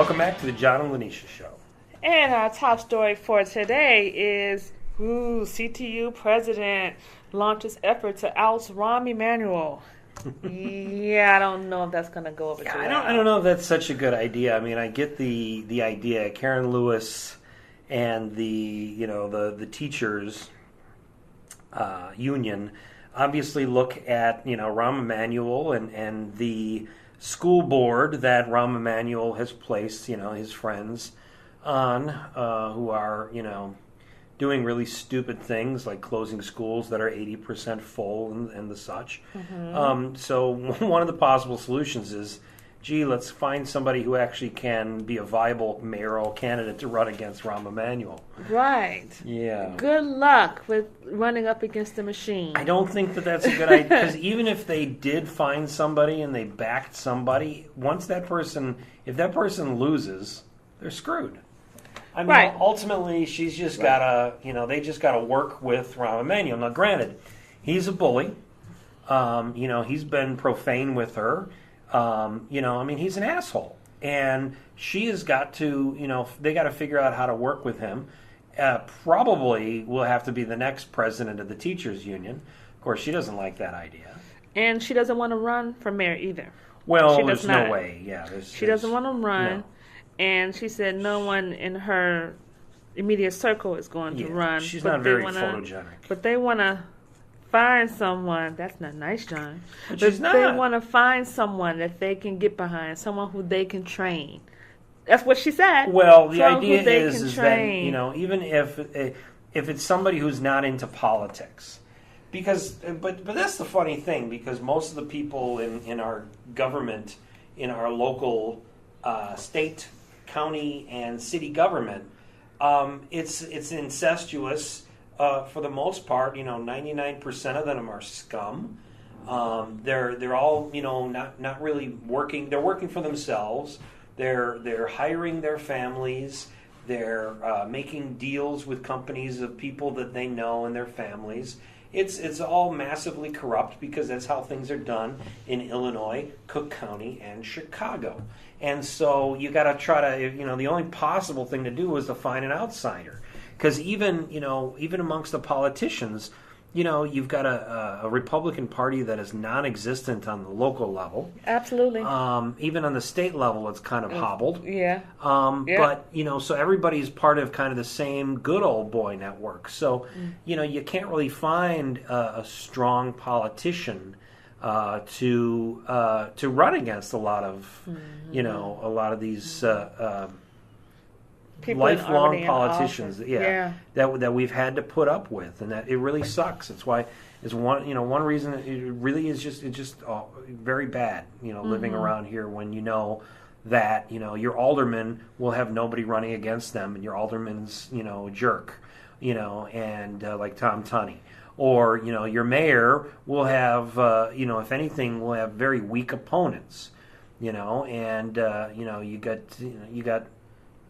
Welcome back to the John and Linetia Show. And our top story for today is CTU president launches effort to oust Rahm Emanuel. Yeah, I don't know if that's going to go over too well. I don't know if that's such a good idea. I mean, I get the idea. Karen Lewis and the teachers union obviously look at Rahm Emanuel and the school board that Rahm Emanuel has placed his friends on, who are doing really stupid things like closing schools that are 80% full and the such. Mm-hmm. So one of the possible solutions is, let's find somebody who actually can be a viable mayoral candidate to run against Rahm Emanuel. Right. Yeah. Good luck with running up against the machine. I don't think that that's a good idea, because even if they did find somebody and they backed somebody, if that person loses, they're screwed. I mean, Ultimately, she's just gotta, they just gotta work with Rahm Emanuel. Now, granted, he's a bully. He's been profane with her. He's an asshole, and she has got to, they got to figure out how to work with him. Probably will have to be the next president of the teachers union. Of course, she doesn't like that idea, and she doesn't want to run for mayor either. Well, there's no way. Yeah, she doesn't want to run. No. And she said no one in her immediate circle is going to run. She's not very photogenic. But they want to find someone. That's not nice, John. But she's not. They want to find someone that they can get behind, someone who they can train. That's what she said. Well, the idea is that, even if it's somebody who's not into politics. But that's the funny thing, because most of the people in our government, in our local state, county, and city government, it's incestuous for the most part. 99% of them are scum. They're all not really working. They're working for themselves. They're hiring their families. They're making deals with companies of people that they know and their families. It's all massively corrupt, because that's how things are done in Illinois, Cook County, and Chicago. And so you got to try to, the only possible thing to do is to find an outsider. Because even amongst the politicians, you've got a Republican Party that is non-existent on the local level. Absolutely. Even on the state level, it's kind of hobbled. Yeah. But, so everybody's part of kind of the same good old boy network. So, you can't really find a strong politician to run against a lot of, a lot of these lifelong politicians, that we've had to put up with, and that it really sucks. That's why it's one reason it really is just very bad, living around here when that your alderman will have nobody running against them, and your alderman's a jerk, and like Tom Tunney. Or, your mayor will have, if anything, will have very weak opponents, and, you got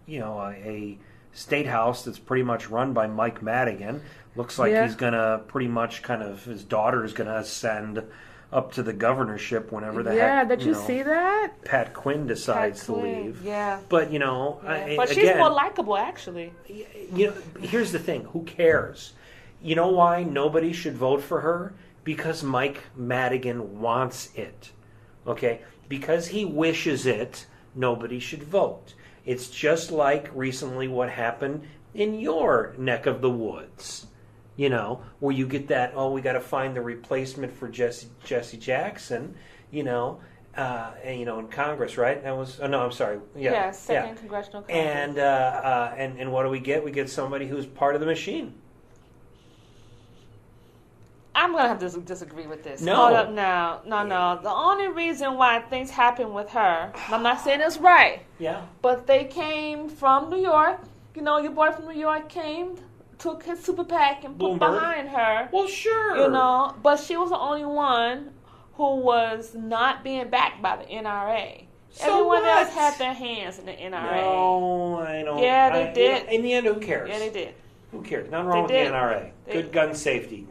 a state house that's pretty much run by Mike Madigan. Looks like he's going to pretty much his daughter is going to ascend up to the governorship whenever the heck. Yeah, did you see that? Pat Quinn decides to leave. Yeah. But, but she's more likable, actually. Here's the thing. Who cares? You know why nobody should vote for her? Because Mike Madigan wants it. Okay? Because he wishes it, nobody should vote. It's just like recently what happened in your neck of the woods. Where you get that, we got to find the replacement for Jesse Jackson, in Congress, right? That was, I'm sorry. Yeah, second congressional Congress. And what do we get? We get somebody who's part of the machine. I'm going to have to disagree with this. No. Hold up now. No. The only reason why things happen with her, I'm not saying it's right. Yeah. But they came from New York. Your boy from New York came, took his super PAC and put behind her. Well, sure. But she was the only one who was not being backed by the NRA. So Everyone what? else had their hands in the NRA. No, I don't. Yeah, they did. In the end, who cares? Yeah, they did. Who cares? Nothing wrong with the NRA. Good gun safety.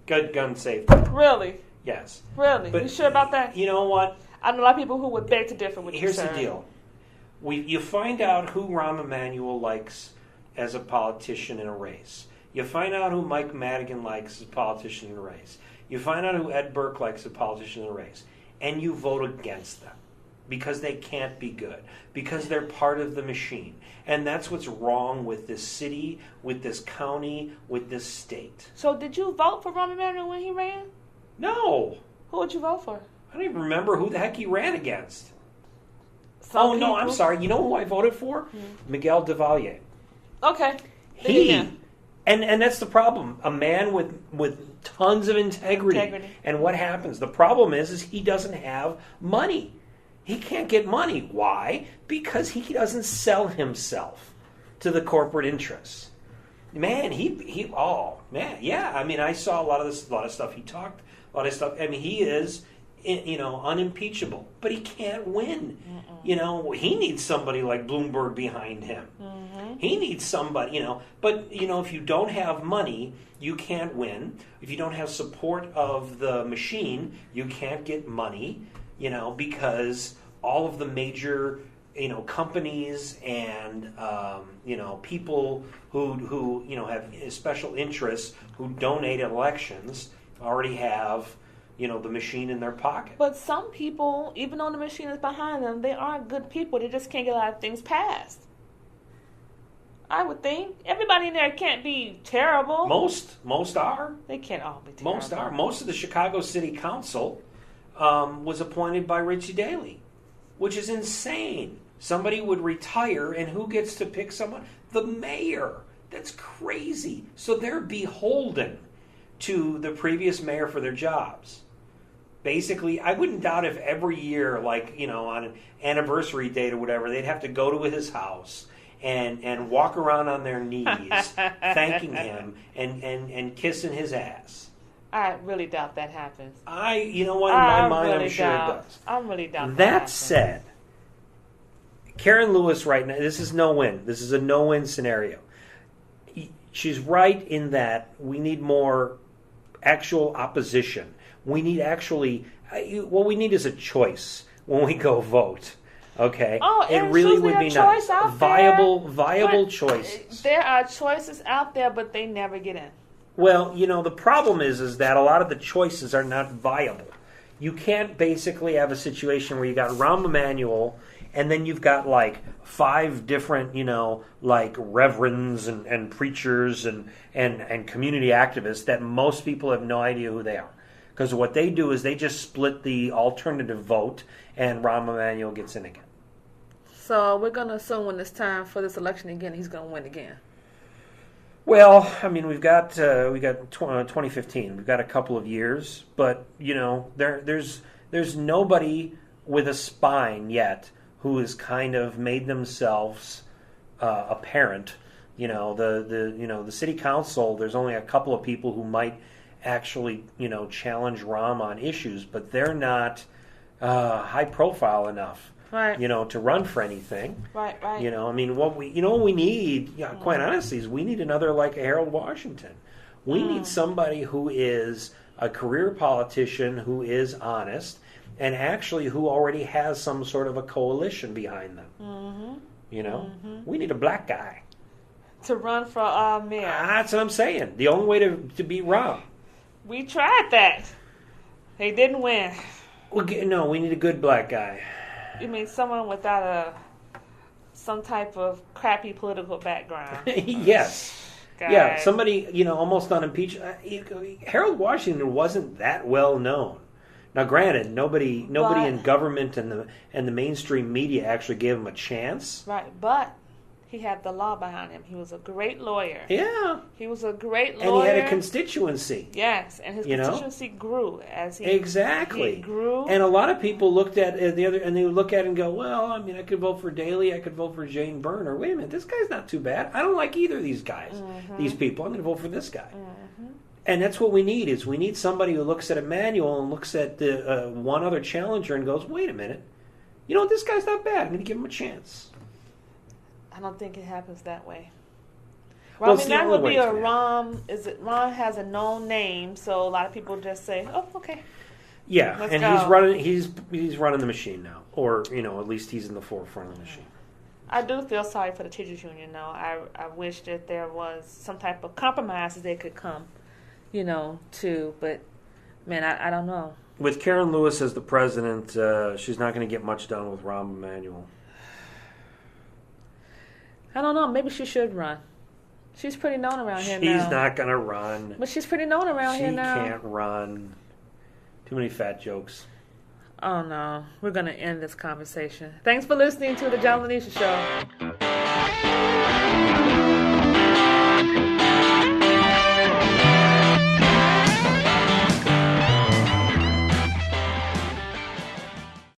Good gun safety. Really? Yes. Really? But you sure about that? You know what? I know a lot of people who would beg to differ with you. Here's the deal. You find out who Rahm Emanuel likes as a politician in a race. You find out who Mike Madigan likes as a politician in a race. You find out who Ed Burke likes as a politician in a race. And you vote against them because they can't be good, because they're part of the machine. And that's what's wrong with this city, with this county, with this state. So did you vote for Rahm Emanuel when he ran? No. Who would you vote for? I don't even remember who the heck he ran against. No, I'm sorry. You know who I voted for? Miguel Devalier. Okay. And that's the problem. A man with tons of integrity. And what happens? The problem is he doesn't have money. He can't get money. Why? Because he doesn't sell himself to the corporate interests. Man, yeah. I mean, I saw a lot of stuff he talked, a lot of stuff. I mean, he is, unimpeachable, but he can't win. He needs somebody like Bloomberg behind him. He needs somebody, But if you don't have money, you can't win. If you don't have support of the machine, you can't get money. Because all of the major, companies and, people who have special interests who donate elections already have, the machine in their pocket. But some people, even though the machine is behind them, they aren't good people. They just can't get a lot of things passed. I would think. Everybody in there can't be terrible. Most are. They can't all be terrible. Most are. Most of the Chicago City Council was appointed by Richie Daley, which is insane. Somebody would retire, and who gets to pick someone? The mayor. That's crazy. So they're beholden to the previous mayor for their jobs. Basically, I wouldn't doubt if every year, on an anniversary date or whatever, they'd have to go to his house and walk around on their knees, thanking him and kissing his ass. I really doubt that happens. In my mind, I'm sure it does. I really doubt that said, Karen Lewis right now, this is no win. This is a no-win scenario. She's right in that we need more actual opposition. We need what we need is a choice when we go vote. Okay? Oh, it really would be nice. Viable choices. There are choices out there, but they never get in. Well, the problem is that a lot of the choices are not viable. You can't basically have a situation where you got Rahm Emanuel and then you've got 5 different, reverends and preachers and community activists that most people have no idea who they are. Because what they do is they just split the alternative vote and Rahm Emanuel gets in again. So we're going to assume when it's time for this election again, he's going to win again. Well, I mean, we've got 2015. We've got a couple of years, but there's nobody with a spine yet who has kind of made themselves apparent. The city council. There's only a couple of people who might actually challenge Rahm on issues, but they're not high profile enough. Right. To run for anything. Right. I mean, what we need, quite honestly, is we need another like a Harold Washington. We need somebody who is a career politician, who is honest, and actually who already has some sort of a coalition behind them. We need a black guy to run for mayor. That's what I'm saying. The only way to beat Rahm. We tried that. They didn't win. No, we need a good black guy. You mean someone without some type of crappy political background? Yes. God. Yeah, somebody, almost unimpeached. Harold Washington wasn't that well known. Now, granted, nobody in government and the mainstream media actually gave him a chance. Right, but he had the law behind him. He was a great lawyer. Yeah. He was a great lawyer. And he had a constituency. Yes, and his constituency grew as he exactly he grew. And a lot of people looked at the other, and they would look at it and go, well, I mean, I could vote for Daley, I could vote for Jane Byrne, or wait a minute, this guy's not too bad. I don't like either of these guys, these people. I'm going to vote for this guy. And that's what we need, is we need somebody who looks at Emanuel and looks at the one other challenger and goes, wait a minute, this guy's not bad. I'm going to give him a chance. I don't think it happens that way. Well, that would be a Rahm. Rahm has a known name, so a lot of people just say, "Oh, okay." Yeah, Let's and go. he's running the machine now, or at least he's in the forefront of the machine. I do feel sorry for the teachers union, though. I wish that there was some type of compromise that they could come, to. But, man, I don't know. With Karen Lewis as the president, she's not going to get much done with Rahm Emanuel. I don't know. Maybe she should run. She's pretty known around here now. She's not going to run. But she's pretty known around here now. She can't run. Too many fat jokes. Oh, no. We're going to end this conversation. Thanks for listening to the John Linetia Show.